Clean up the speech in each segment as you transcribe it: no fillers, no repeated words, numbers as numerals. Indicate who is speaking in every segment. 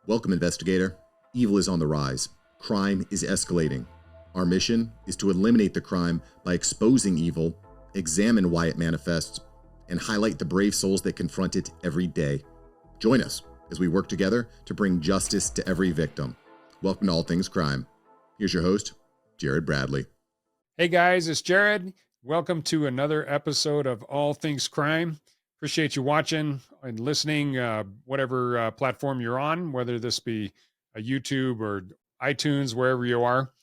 Speaker 1: Welcome, investigator. Evil is on the rise. Crime is escalating. Our mission is to eliminate the crime by exposing evil, examine why it manifests, and highlight the brave souls that confront it every day. Join us as we work together to bring justice to every victim. Welcome to All Things Crime. Here's your host, Jared Bradley.
Speaker 2: Hey guys, it's Jared. Welcome to another episode of All Things Crime. Appreciate you watching and listening, whatever platform you're on, whether this be a YouTube or iTunes, wherever you are.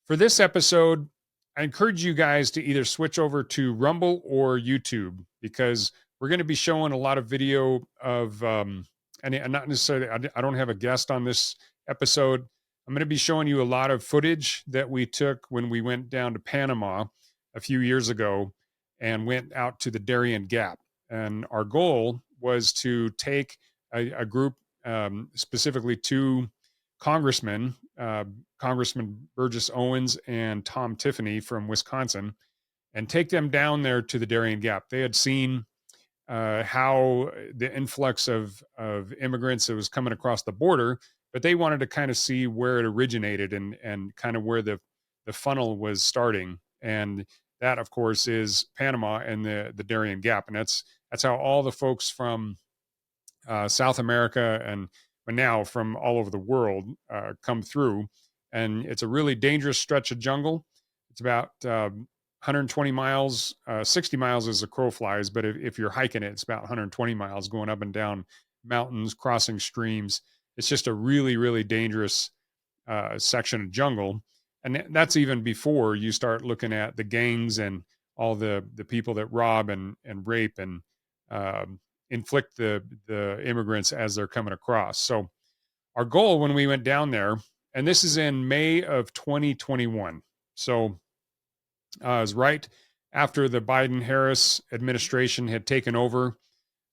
Speaker 2: For this episode, I encourage you guys to either switch over to Rumble or YouTube, because we're going to be showing a lot of video of, and not necessarily, I don't have a guest on this episode. I'm going to be showing you a lot of footage that we took when we went down to Panama a few years ago and went out to the Darien Gap. And our goal was to take a group, specifically two congressmen, Congressmen Owens and Tom Tiffany from Wisconsin, and take them down there to the Darien Gap. They had seen how the influx of immigrants that was coming across the border, but they wanted to kind of see where it originated and kind of where the funnel was starting. And that, of course, is Panama and the Darien Gap. And that's how all the folks from South America but now from all over the world come through. And it's a really dangerous stretch of jungle. It's about 120 miles, 60 miles as the crow flies. But if you're hiking it, it's about 120 miles going up and down mountains, crossing streams. It's just a really, really dangerous section of jungle. And that's even before you start looking at the gangs and all the people that rob and rape and inflict the immigrants as they're coming across. So our goal when we went down there, and this is in May of 2021. So it was right after the Biden-Harris administration had taken over.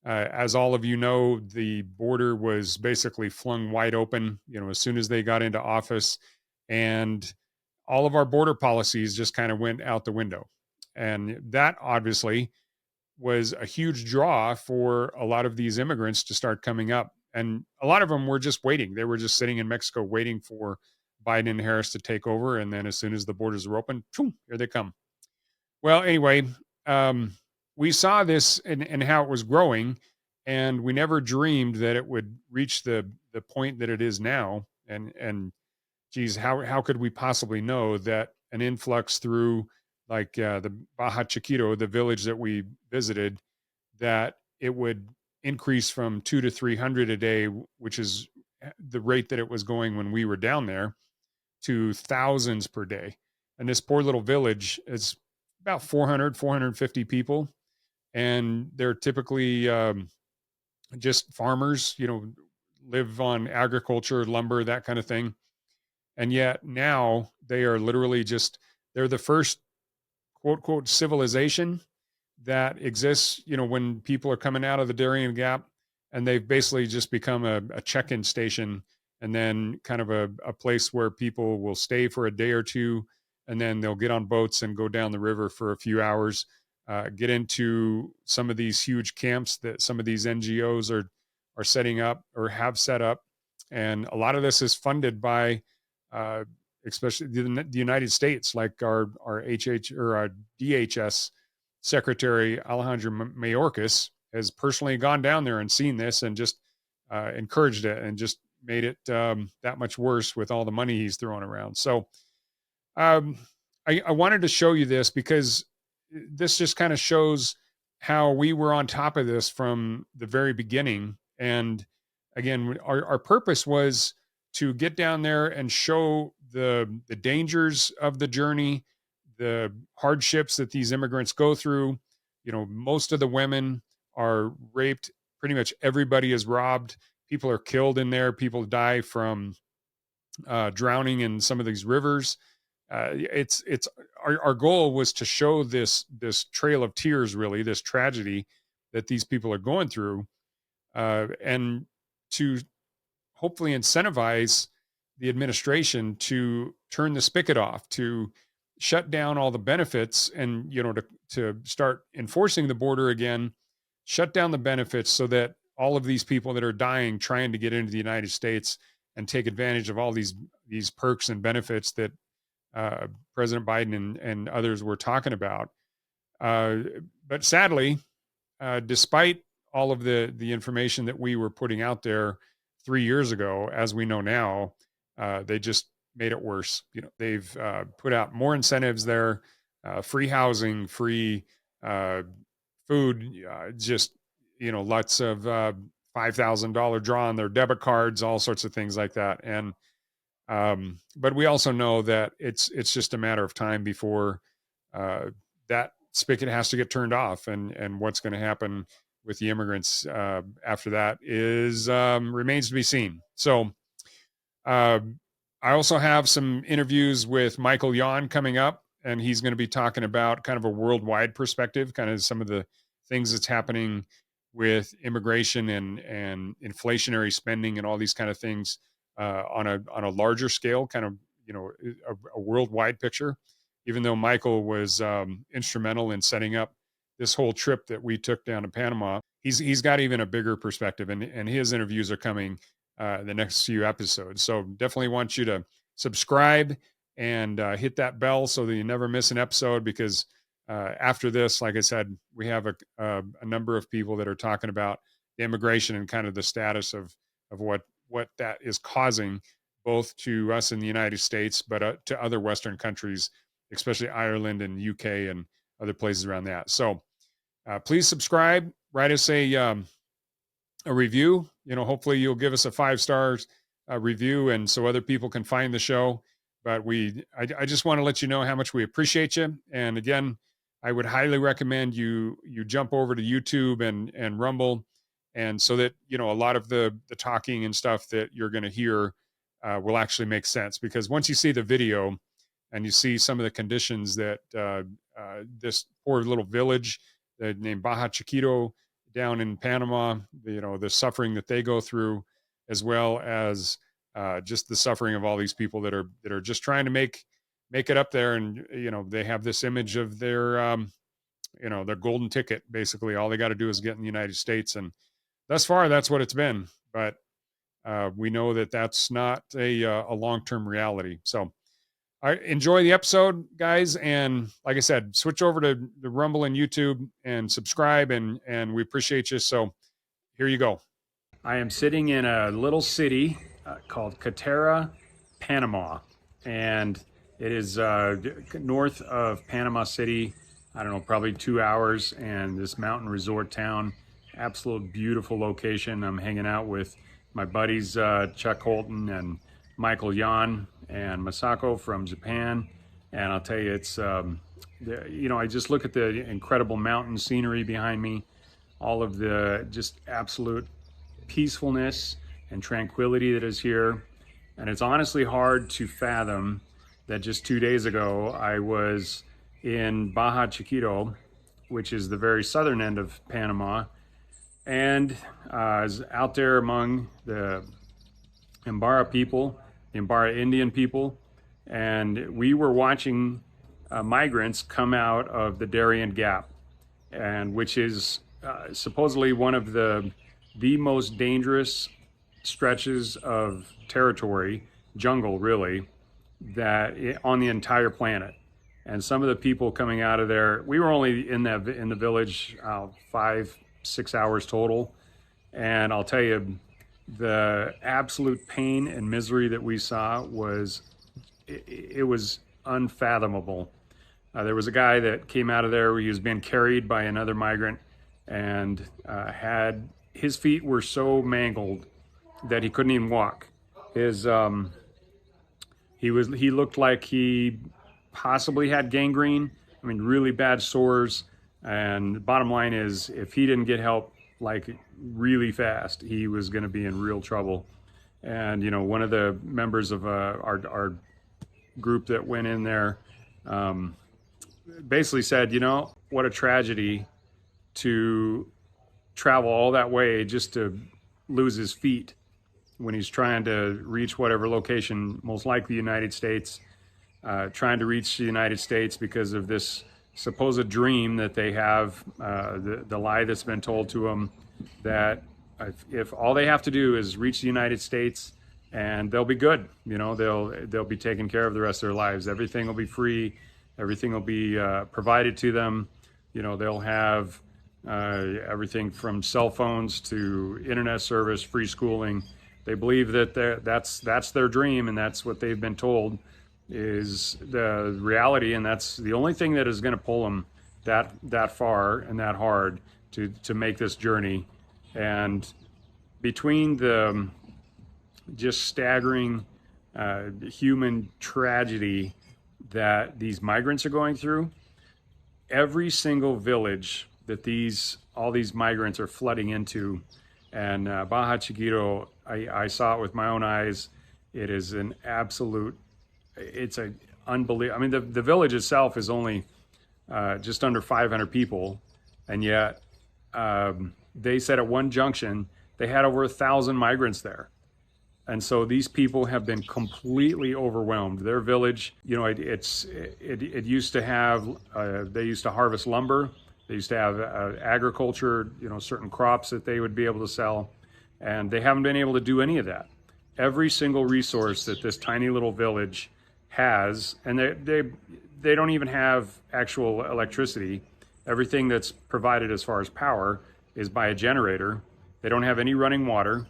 Speaker 2: As all of you know, the border was basically flung wide open, as soon as they got into office, and all of our border policies just kind of went out the window. And that obviously was a huge draw for a lot of these immigrants to start coming up. And a lot of them were just waiting. They were just sitting in Mexico waiting for Biden and Harris to take over. And then as soon as the borders were open, here they come. Well, anyway, we saw this and how it was growing, and we never dreamed that it would reach the point that it is now. And geez, how could we possibly know that an influx through like the Bajo Chiquito, the village that we visited, that it would increase from 200 to 300 a day, which is the rate that it was going when we were down there, to thousands per day. And this poor little village is about 450 people. And they're typically just farmers, live on agriculture, lumber, that kind of thing. And yet now they are literally they're the first quote, quote, civilization that exists, when people are coming out of the Darien Gap, and they've basically just become a check-in station, and then kind of a place where people will stay for a day or two, and then they'll get on boats and go down the river for a few hours, get into some of these huge camps that some of these NGOs are setting up or have set up. And a lot of this is funded by especially the United States, like our DHS Secretary Alejandro Mayorkas has personally gone down there and seen this and just encouraged it and just made it that much worse with all the money he's throwing around. So I wanted to show you this because this just kind of shows how we were on top of this from the very beginning. And again, our purpose was to get down there and show the dangers of the journey, the hardships that these immigrants go through. Most of the women are raped. Pretty much everybody is robbed. People are killed in there. People die from drowning in some of these rivers. It's our goal was to show this trail of tears, really, this tragedy that these people are going through, and to hopefully incentivize the administration to turn the spigot off, to shut down all the benefits, and to start enforcing the border again, shut down the benefits so that all of these people that are dying trying to get into the United States and take advantage of all these perks and benefits that President Biden and others were talking about. But sadly, despite all of the information that we were putting out there 3 years ago, as we know now, they just made it worse. You know, they've put out more incentives there, free housing, free food, just, you know, lots of $5,000 draw on their debit cards, all sorts of things like that. And but we also know that it's just a matter of time before that spigot has to get turned off, and what's going to happen with the immigrants after that is remains to be seen. So I also have some interviews with Michael Yon coming up, and he's going to be talking about kind of a worldwide perspective, kind of some of the things that's happening with immigration and inflationary spending and all these kind of things on a larger scale, kind of, you know, a worldwide picture. Even though Michael was instrumental in setting up this whole trip that we took down to Panama, he's got even a bigger perspective, and his interviews are coming the next few episodes. So definitely want you to subscribe and hit that bell so that you never miss an episode, because after this, like I said, we have a number of people that are talking about the immigration and kind of the status of what that is causing, both to us in the United States, but to other Western countries, especially Ireland and UK and other places around that. So please subscribe, write us a review. You know, hopefully you'll give us a 5-star review, and so other people can find the show. But I just want to let you know how much we appreciate you. And again, I would highly recommend you jump over to YouTube and Rumble, and so that, you know, a lot of the talking and stuff that you're going to hear will actually make sense. Because once you see the video and you see some of the conditions that this poor little village named Bajo Chiquito down in Panama, you know, the suffering that they go through, as well as just the suffering of all these people that are just trying to make it up there. And, you know, they have this image of their, you know, their golden ticket. Basically, all they got to do is get in the United States. And thus far, that's what it's been. But we know that that's not a long-term reality. So enjoy the episode, guys. And like I said, switch over to the Rumble and YouTube and subscribe, and we appreciate you. So here you go. I am sitting in a little city called Chiquito, Panama, and it is north of Panama City. I don't know, probably 2 hours, and this mountain resort town, absolute beautiful location. I'm hanging out with my buddies Chuck Holton and Michael Yon and Masako from Japan, and I'll tell you, it's you know, I just look at the incredible mountain scenery behind me, all of the just absolute peacefulness and tranquility that is here, and it's honestly hard to fathom that just 2 days ago I was in Bajo Chiquito, which is the very southern end of Panama, and I was out there among the Imbara people, the Imbara Indian people, and we were watching migrants come out of the Darien Gap, and which is supposedly one of the most dangerous stretches of territory, jungle really, that on the entire planet. And some of the people coming out of there, we were only in the village 5-6 hours total, and I'll tell you, the absolute pain and misery that we saw was unfathomable. There was a guy that came out of there. He was being carried by another migrant, and had his feet were so mangled that he couldn't even walk. His he looked like he possibly had gangrene. I mean, really bad sores. And the bottom line is, if he didn't get help like really fast, he was going to be in real trouble. And, you know, one of the members of our group that went in there basically said, you know, what a tragedy to travel all that way just to lose his feet when he's trying to reach whatever location, most likely the United States, trying to reach the United States because of this supposed dream that they have, the lie that's been told to them that if all they have to do is reach the United States, and they'll be good. They'll be taken care of the rest of their lives. Everything will be free. Everything will be provided to them. They'll have everything from cell phones to internet service, free schooling. They believe that that's their dream, and that's what they've been told is the reality, and that's the only thing that is going to pull them that far and that hard to make this journey. And between the just staggering human tragedy that these migrants are going through, every single village that all these migrants are flooding into, and Bajo Chiquito, I saw it with my own eyes. It is an absolute, it's an unbelievable. I mean, the village itself is only just under 500 people, and yet they said at one junction they had over 1,000 migrants there. And so these people have been completely overwhelmed. Their village, it used to have, they used to harvest lumber. They used to have agriculture, certain crops that they would be able to sell. And they haven't been able to do any of that. Every single resource that this tiny little village has, and they don't even have actual electricity. Everything that's provided as far as power is by a generator. They don't have any running water.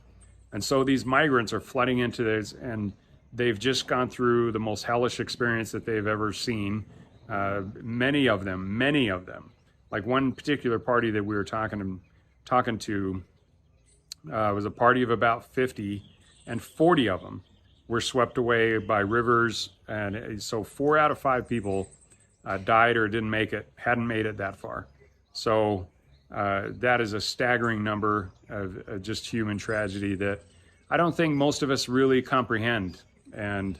Speaker 2: And so these migrants are flooding into this, and they've just gone through the most hellish experience that they've ever seen. Many of them. Like one particular party that we were talking to was a party of about 50, and 40 of them were swept away by rivers. And so 4 out of 5 people died or hadn't made it that far. So that is a staggering number of just human tragedy that I don't think most of us really comprehend. And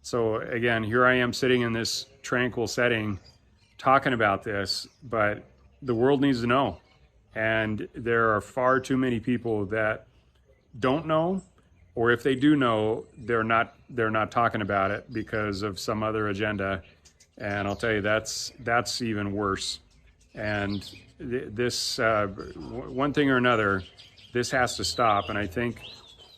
Speaker 2: so again, here I am sitting in this tranquil setting talking about this, but the world needs to know. And there are far too many people that don't know, or if they do know, they're not talking about it because of some other agenda. And I'll tell you, that's even worse. And this, one thing or another, this has to stop. And I think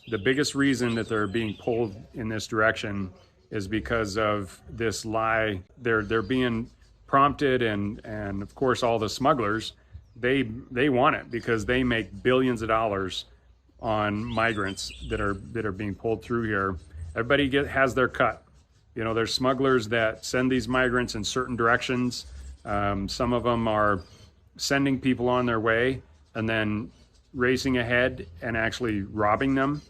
Speaker 2: the biggest reason that they're being pulled in this direction is because of this lie. They're being prompted, and of course all the smugglers, they want it because they make billions of dollars on migrants that are being pulled through here. Everybody has their cut. There's smugglers that send these migrants in certain directions. Some of them are sending people on their way and then racing ahead and actually robbing them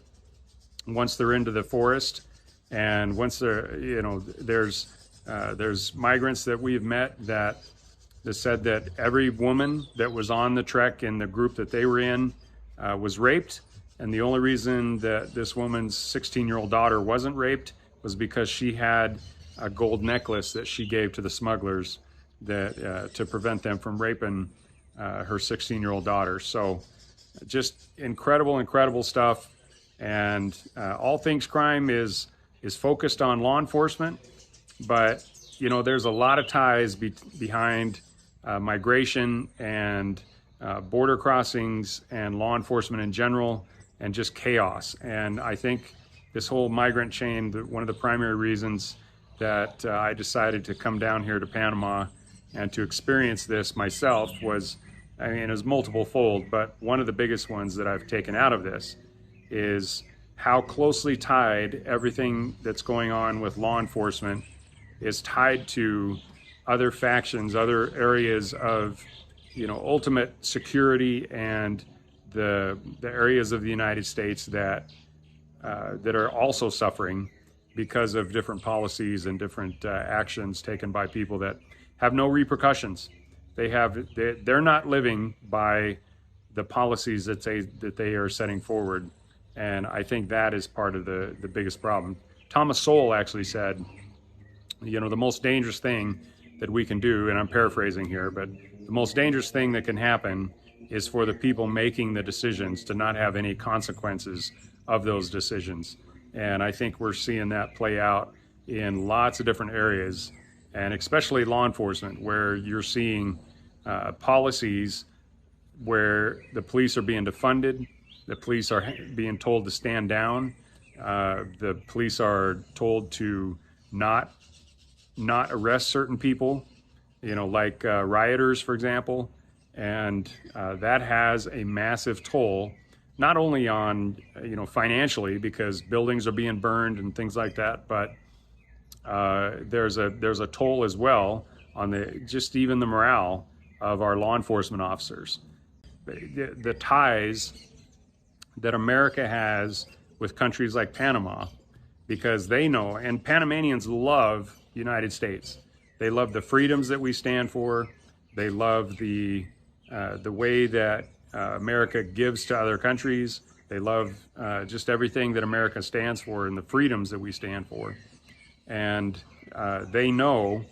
Speaker 2: once they're into the forest. And once they're, there's migrants that we've met that said that every woman that was on the trek in the group that they were in was raped. And the only reason that this woman's 16-year-old daughter wasn't raped was because she had a gold necklace that she gave to the smugglers that to prevent them from raping her 16-year-old daughter. So just incredible stuff. And All Things Crime is focused on law enforcement, but there's a lot of ties behind migration and border crossings and law enforcement in general, and just chaos. And I think this whole migrant chain, one of the primary reasons that I decided to come down here to Panama and to experience this myself was, it was multiple fold, but one of the biggest ones that I've taken out of this is how closely tied everything that's going on with law enforcement is tied to other factions, other areas of, ultimate security, and the areas of the United States that are also suffering because of different policies and different actions taken by people that have no repercussions. They're not living by the policies that they are setting forward. And I think that is part of the biggest problem. Thomas Sowell actually said, the most dangerous thing that we can do, and I'm paraphrasing here, but the most dangerous thing that can happen is for the people making the decisions to not have any consequences of those decisions. And I think we're seeing that play out in lots of different areas, and especially law enforcement, where you're seeing policies where the police are being defunded, The police are being told to stand down. The police are told to not arrest certain people, like rioters, for example. And that has a massive toll, not only on, financially, because buildings are being burned and things like that, but there's a toll as well on just even the morale of our law enforcement officers. The ties that America has with countries like Panama, because they know, and Panamanians love the United States. They love the freedoms that we stand for. They love the way that America gives to other countries. They love just everything that America stands for and the freedoms that we stand for. And they know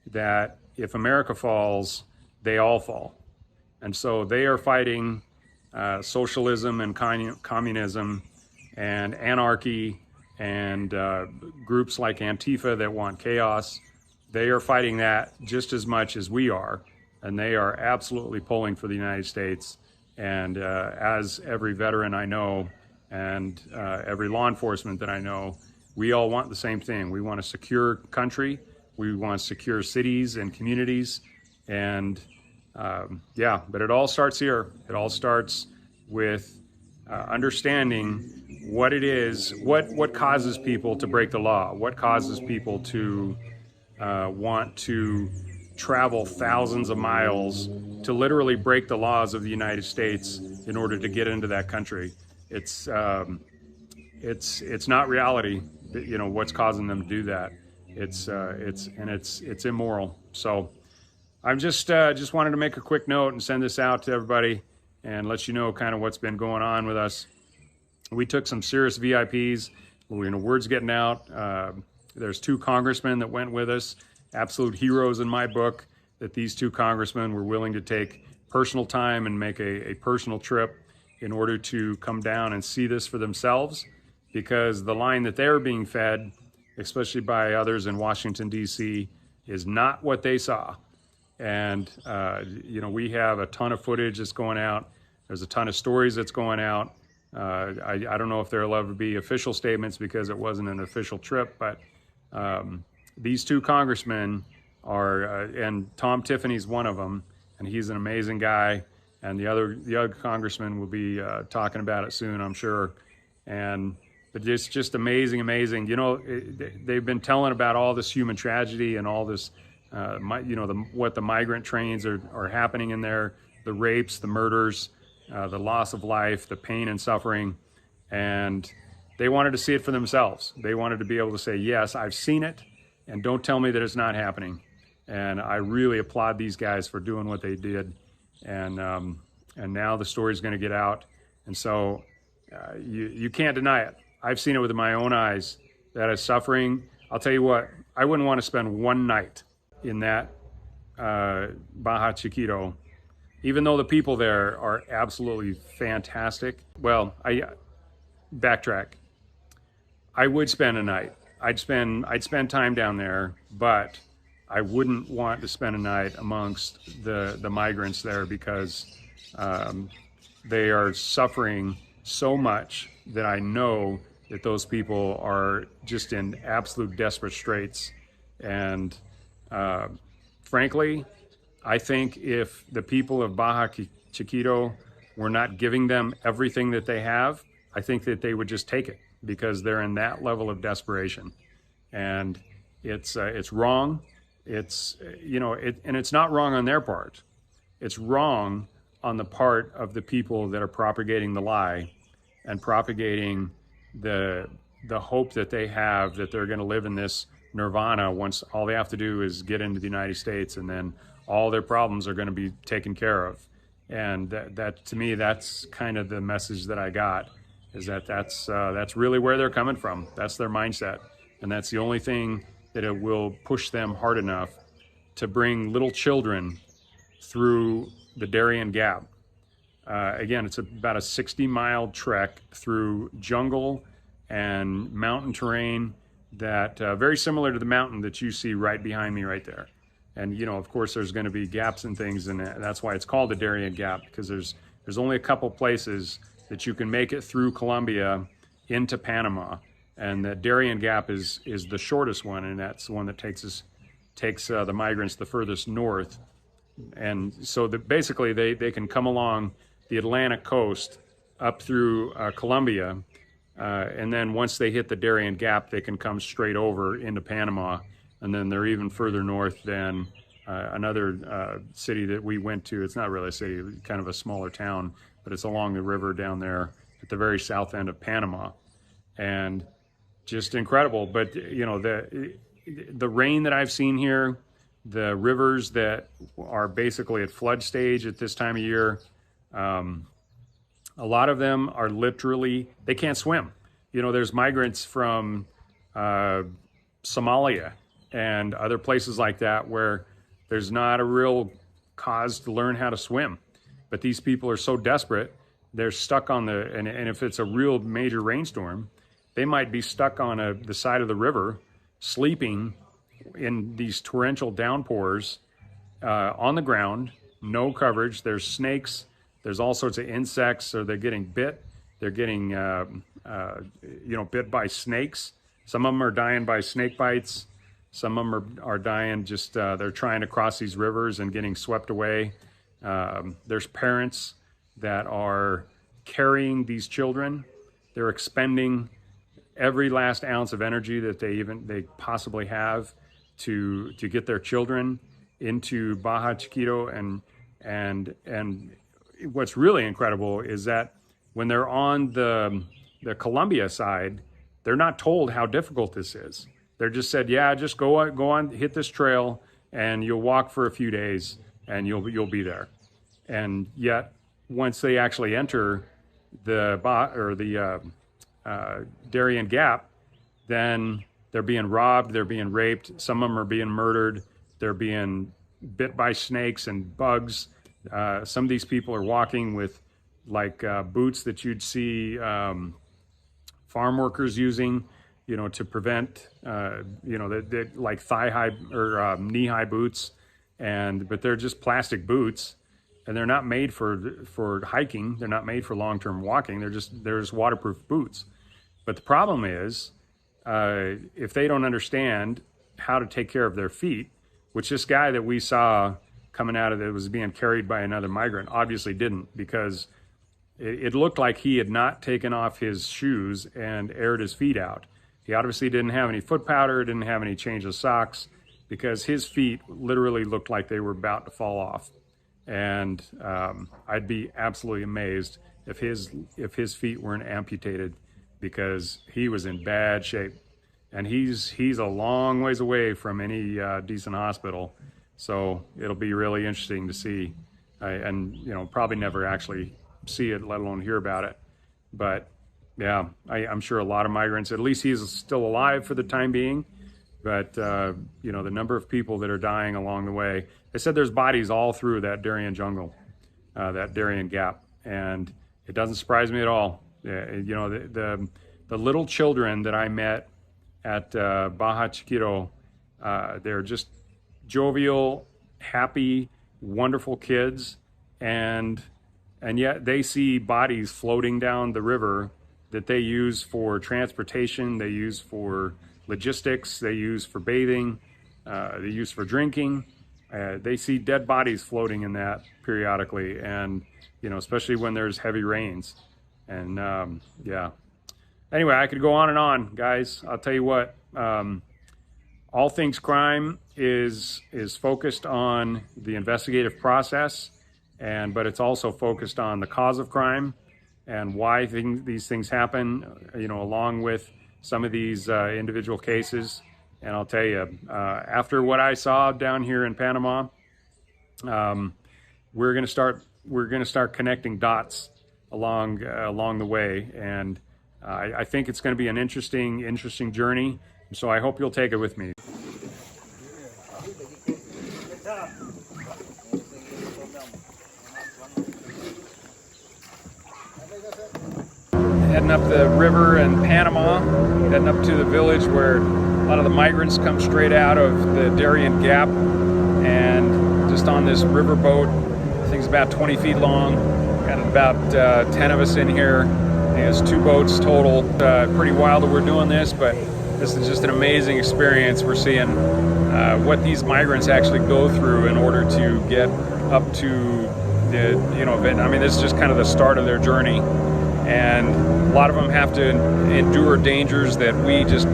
Speaker 2: that if America falls, they all fall. And so they are fighting socialism and communism and anarchy and groups like Antifa that want chaos. They are fighting that just as much as we are. And they are absolutely pulling for the United States. And as every veteran I know and every law enforcement that I know, we all want the same thing. We want a secure country. We want secure cities and communities. And but it all starts here. It all starts with understanding what it is, what causes people to break the law, what causes people to want to travel thousands of miles to literally break the laws of the United States in order to get into that country. It's not reality, what's causing them to do that. It's immoral. So I'm just wanted to make a quick note and send this out to everybody and let you know kind of what's been going on with us. We took some serious VIPs. Word's getting out. There's 2 congressmen that went with us, absolute heroes in my book, that these 2 congressmen were willing to take personal time and make a personal trip in order to come down and see this for themselves, because the line that they're being fed, especially by others in Washington, D.C., is not what they saw. And, we have a ton of footage that's going out. There's a ton of stories that's going out. I don't know if there'll ever be official statements because it wasn't an official trip, but these 2 congressmen are, and Tom Tiffany's one of them, and he's an amazing guy. And the other congressman will be talking about it soon, I'm sure. But it's just amazing. They've been telling about all this human tragedy and all this, what the migrant trains are happening in there, the rapes, the murders, the loss of life, the pain and suffering. And they wanted to see it for themselves. They wanted to be able to say, yes, I've seen it, and don't tell me that it's not happening. And I really applaud these guys for doing what they did. And now the story's going to get out. And so you can't deny it. I've seen it with my own eyes. That is suffering. I'll tell you what, I wouldn't want to spend one night in that Bajo Chiquito, even though the people there are absolutely fantastic. Well, I backtrack. I would spend a night. I'd spend time down there, but I wouldn't want to spend a night amongst the migrants there, because they are suffering so much that I know that those people are just in absolute desperate straits. And frankly, I think if the people of Bajo Chiquito were not giving them everything that they have, I think that they would just take it, because they're in that level of desperation. And it's wrong. It's, and it's not wrong on their part. It's wrong on the part of the people that are propagating the lie and propagating the hope that they have that they're going to live in this nirvana once all they have to do is get into the United States, and then all their problems are going to be taken care of. And that to me, that's kind of the message that I got, is that's really where they're coming from. That's their mindset. And that's the only thing that it will push them hard enough to bring little children through the Darien Gap. Again, it's about a 60-mile trek through jungle and mountain terrain that very similar to the mountain that you see right behind me right there. And, of course, there's going to be gaps and things, and that's why it's called the Darien Gap, because there's only a couple places that you can make it through Colombia into Panama. And the Darien Gap is the shortest one, and that's the one that takes the migrants the furthest north. And so basically they can come along the Atlantic coast up through Colombia, and then once they hit the Darien Gap, they can come straight over into Panama, and then they're even further north than another city that we went to. It's not really a city, kind of a smaller town, but it's along the river down there at the very south end of Panama. And just incredible. But you know, the rain that I've seen here, the rivers that are basically at flood stage at this time of year, a lot of them are literally, they can't swim. You know, there's migrants from Somalia and other places like that where there's not a real cause to learn how to swim. But these people are so desperate, they're stuck on and if it's a real major rainstorm, they might be stuck on the side of the river, sleeping in these torrential downpours on the ground, no coverage. There's snakes, there's all sorts of insects, so they're getting bit. They're getting, bit by snakes. Some of them are dying by snake bites. Some of them are dying just, they're trying to cross these rivers and getting swept away. There's parents that are carrying these children. They're expending every last ounce of energy that they possibly have to get their children into Bajo, Chiquito, and what's really incredible is that when they're on the Colombia side, they're not told how difficult this is. They're just said, yeah, just go on, hit this trail, and you'll walk for a few days, and you'll be there. And yet, once they actually enter the Darien Gap, then they're being robbed, they're being raped, some of them are being murdered, they're being bit by snakes and bugs. Some of these people are walking with boots that you'd see farm workers using, to prevent, like thigh-high or knee-high boots, but they're just plastic boots, and they're not made for hiking. They're not made for long-term walking. They're just waterproof boots. But the problem is, if they don't understand how to take care of their feet, which this guy that we saw coming out of it was being carried by another migrant obviously didn't, because it looked like he had not taken off his shoes and aired his feet out. He obviously didn't have any foot powder, didn't have any change of socks, because his feet literally looked like they were about to fall off. And I'd be absolutely amazed if his feet weren't amputated, because he was in bad shape. And he's a long ways away from any decent hospital. So it'll be really interesting to see, and probably never actually see it, let alone hear about it. But yeah, I'm sure a lot of migrants, at least he's still alive for the time being. But the number of people that are dying along the way, they said there's bodies all through that Darien jungle, that Darien Gap, and it doesn't surprise me at all. The little children that I met at Bajo Chiquito, they're just jovial, happy, wonderful kids, and yet they see bodies floating down the river that they use for transportation, they use for logistics, they use for bathing, they use for drinking. They see dead bodies floating in that periodically, and especially when there's heavy rains. And anyway, I could go on and on, guys. I'll tell you what, All Things Crime is focused on the investigative process, but it's also focused on the cause of crime and why these things happen, along with some of these individual cases. And I'll tell you, after what I saw down here in Panama, we're going to start connecting dots along the way, and I think it's going to be an interesting journey. So I hope you'll take it with me. Heading up the river in Panama, heading up to the village where a lot of the migrants come straight out of the Darien Gap, and just on this river boat, I think it's about 20 feet long, got a about 10 of us in here. There's 2 boats total. Pretty wild that we're doing this, but this is just an amazing experience. We're seeing what these migrants actually go through in order to get up to the, I mean, this is just kind of the start of their journey. And a lot of them have to endure dangers that we just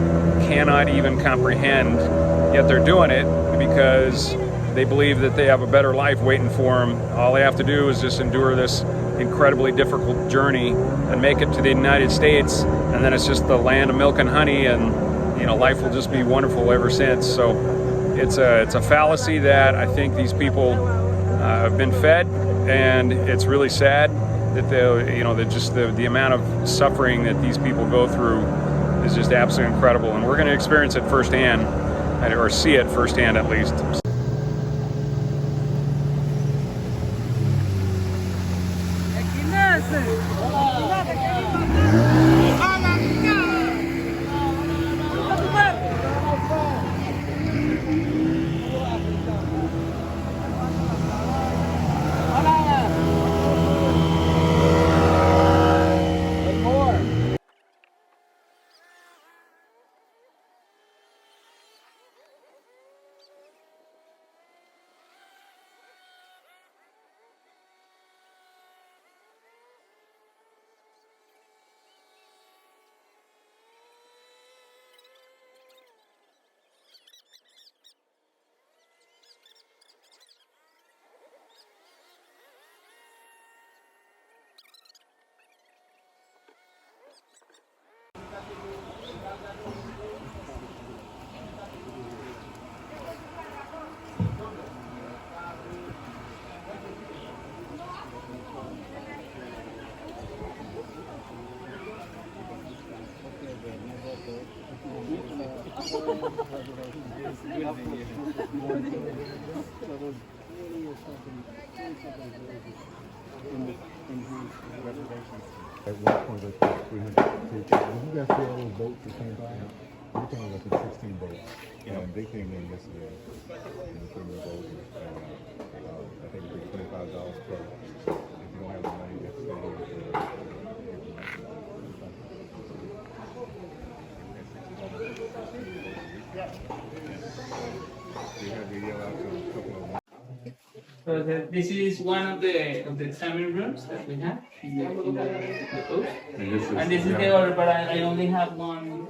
Speaker 2: cannot even comprehend, yet they're doing it because they believe that they have a better life waiting for them. All they have to do is just endure this incredibly difficult journey and make it to the United States, and then it's just the land of milk and honey, and life will just be wonderful ever since. So it's a fallacy that I think these people have been fed, and it's really sad that the amount of suffering that these people go through is just absolutely incredible, and we're going to experience it firsthand, or see it firsthand at least.
Speaker 3: At one point, there's about 300 people. When you guys see all those boats that came by, we came up with 16 boats. And they came in yesterday. And they came in the boat. I think it was $25 per. If you don't have the money, you have to stay here. We had to yell out to a couple of them.
Speaker 4: So this is one of the examining rooms that we have in the post. And this is the other, but I only have one.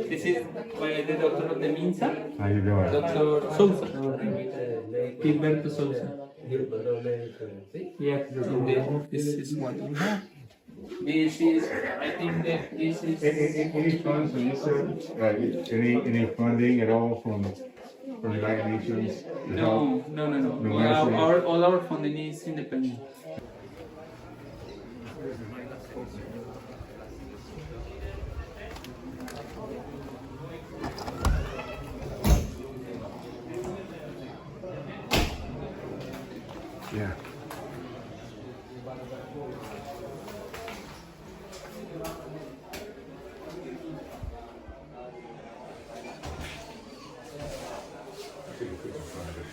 Speaker 4: This is the doctor of the Minsa.
Speaker 3: How you doing?
Speaker 4: Dr. Sousa. Gilberto Sousa. Yeah, this is what we have. This is, I think that this is.
Speaker 3: Any funds from this, any funding at all from the United Nations?
Speaker 4: No. All our funding is independent.
Speaker 3: Yeah.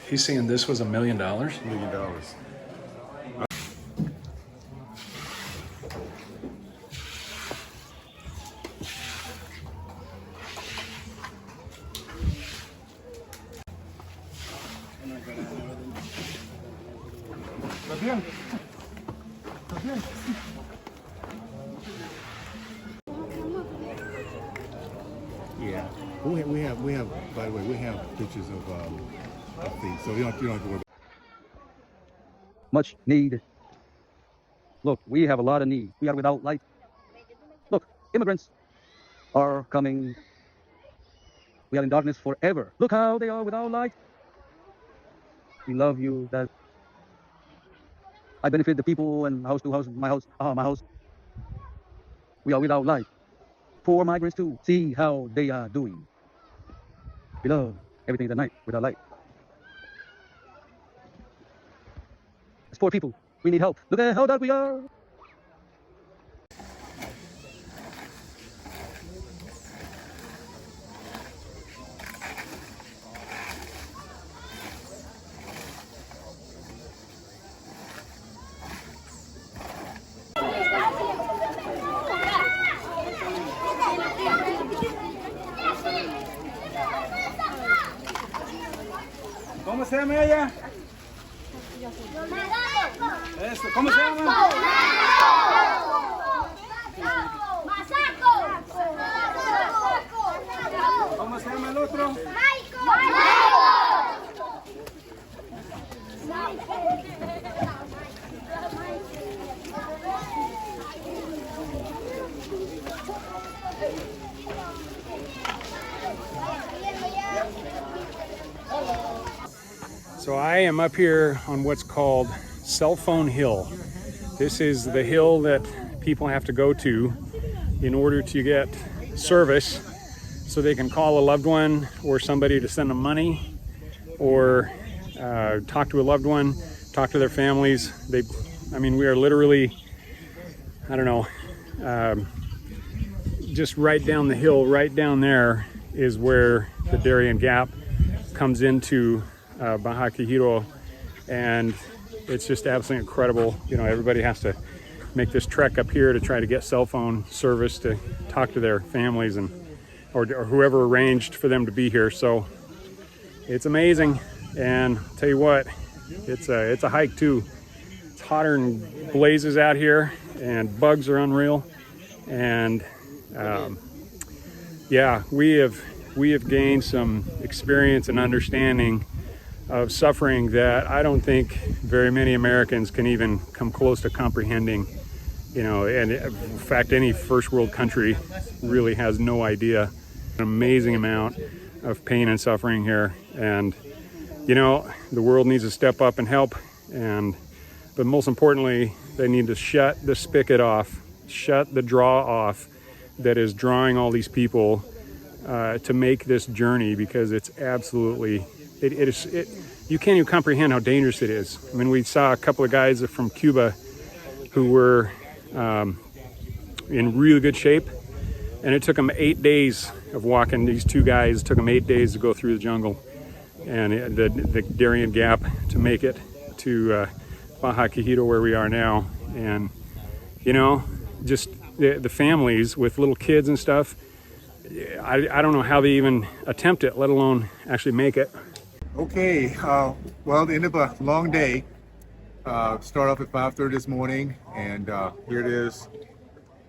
Speaker 2: He's saying this was $1 million?
Speaker 3: $1 million. Yeah, we have. By the way, we have pictures of things, so you don't have to worry.
Speaker 5: Much need. Look, we have a lot of need. We are without light. Look, immigrants are coming. We are in darkness forever. Look how they are without light. We love you. That I benefit the people and house to house, my house. We are without light. Poor migrants too. See how they are doing. We love everything at night without light. As poor people, we need help. Look at how dark we are.
Speaker 6: ¿Cómo se llama ella? Eso, ¿cómo se llama? ¿Cómo se llama el otro?
Speaker 2: So I am up here on what's called Cell Phone Hill. This is the hill that people have to go to in order to get service so they can call a loved one or somebody to send them money or talk to a loved one, talk to their families. I mean, we are literally, I don't know, just right down the hill, right down there is where the Darien Gap comes into Bajo, Chiquito, and it's just absolutely incredible. You know, everybody has to make this trek up here to try to get cell phone service to talk to their families and or whoever arranged for them to be here. So it's amazing, and I'll tell you what, it's a hike too. It's hotter than blazes out here, and bugs are unreal. And yeah, we have gained some experience and understanding of suffering that I don't think very many Americans can even come close to comprehending. You know, and in fact, any first world country really has no idea. An amazing amount of pain and suffering here, and you know, the world needs to step up and help. But most importantly, they need to shut the spigot off, shut the draw off that is drawing all these people to make this journey, because it's absolutely, you can't even comprehend how dangerous it is. I mean, we saw a couple of guys from Cuba who were in really good shape, and it took them 8 days of walking. These two guys took them 8 days to go through the jungle and the Darien Gap to make it to Bajo, Chiquito, where we are now. And you know, just the families with little kids and stuff, I don't know how they even attempt it, let alone actually make it.
Speaker 3: Okay, well, the end of a long day. Start off at 5:30 this morning, and here it is,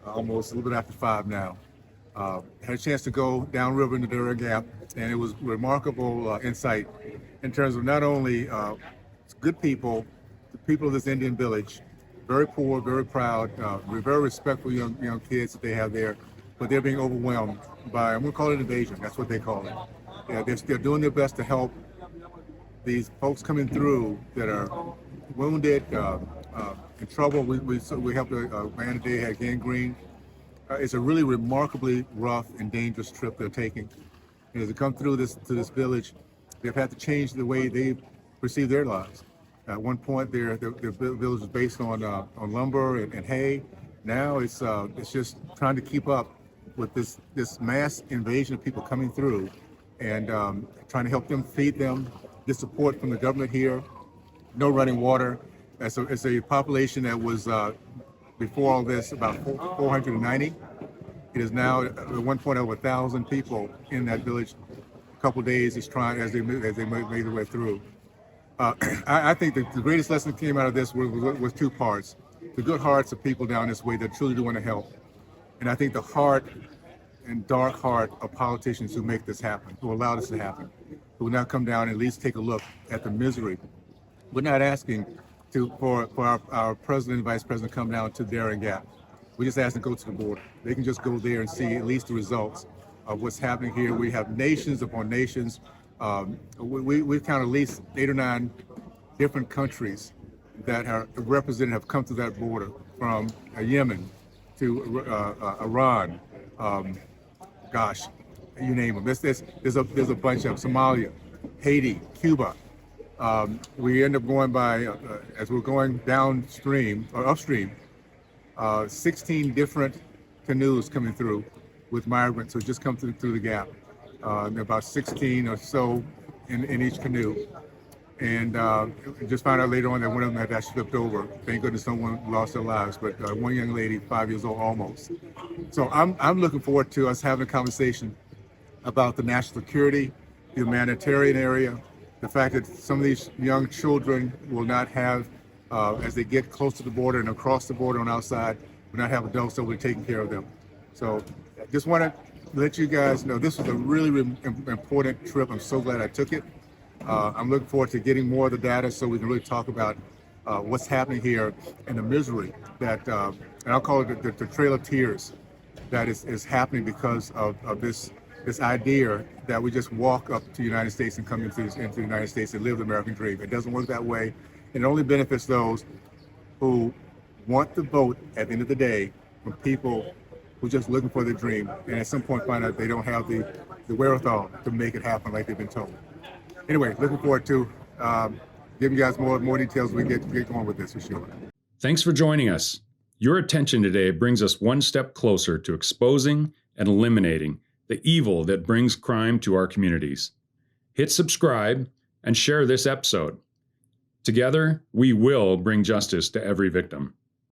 Speaker 3: almost a little bit after 5 now. Had a chance to go downriver in the Darien Gap, and it was remarkable insight in terms of not only good people, the people of this Indian village, very poor, very proud, very respectful young kids that they have there, but they're being overwhelmed by, I'm going to call it invasion. That's what they call it. Yeah, they're doing their best to help these folks coming through that are wounded, in trouble. We helped a man today had gangrene. It's a really remarkably rough and dangerous trip they're taking. And as they come through to this village, they've had to change the way they perceive their lives. At one point, their village was based on lumber and hay. Now it's just trying to keep up with this mass invasion of people coming through, and trying to help them, feed them, get support from the government here. No running water. It's a population that was before all this about 490. It is now at one point over 1,000 people in that village. A couple of days as they made their way through. I think that the greatest lesson that came out of this was two parts: the good hearts of people down this way that truly do want to help, and I think the heart and dark heart of politicians who make this happen, who allow this to happen, who will now come down and at least take a look at the misery. We're not asking for our president and vice president to come down to Darien Gap. We just ask them to go to the border. They can just go there and see at least the results of what's happening here. We have nations upon nations. We've counted at least 8 or 9 different countries that are represented, have come to that border, from Yemen to Iran. Gosh, you name them. There's a bunch of Somalia, Haiti, Cuba. We end up going by, as we're going downstream or upstream, 16 different canoes coming through with migrants who just come through the gap. About 16 or so in each canoe. And just found out later on that one of them had actually flipped over. Thank goodness no one lost their lives, but one young lady, 5 years old almost. So I'm looking forward to us having a conversation about the national security, the humanitarian area, the fact that some of these young children will not have, as they get close to the border and across the border on outside, will not have adults that will be taking care of them. So just want to let you guys know this was a really important trip. I'm so glad I took it. I'm looking forward to getting more of the data so we can really talk about what's happening here and the misery that, and I'll call it the trail of tears that is happening because of this idea that we just walk up to the United States and come into the United States and live the American dream. It doesn't work that way. And it only benefits those who want the vote at the end of the day from people who are just looking for their dream and at some point find out they don't have the wherewithal to make it happen like they've been told. Anyway, looking forward to giving you guys more details as we get going with this for sure.
Speaker 2: Thanks for joining us. Your attention today brings us one step closer to exposing and eliminating the evil that brings crime to our communities. Hit subscribe and share this episode. Together, we will bring justice to every victim.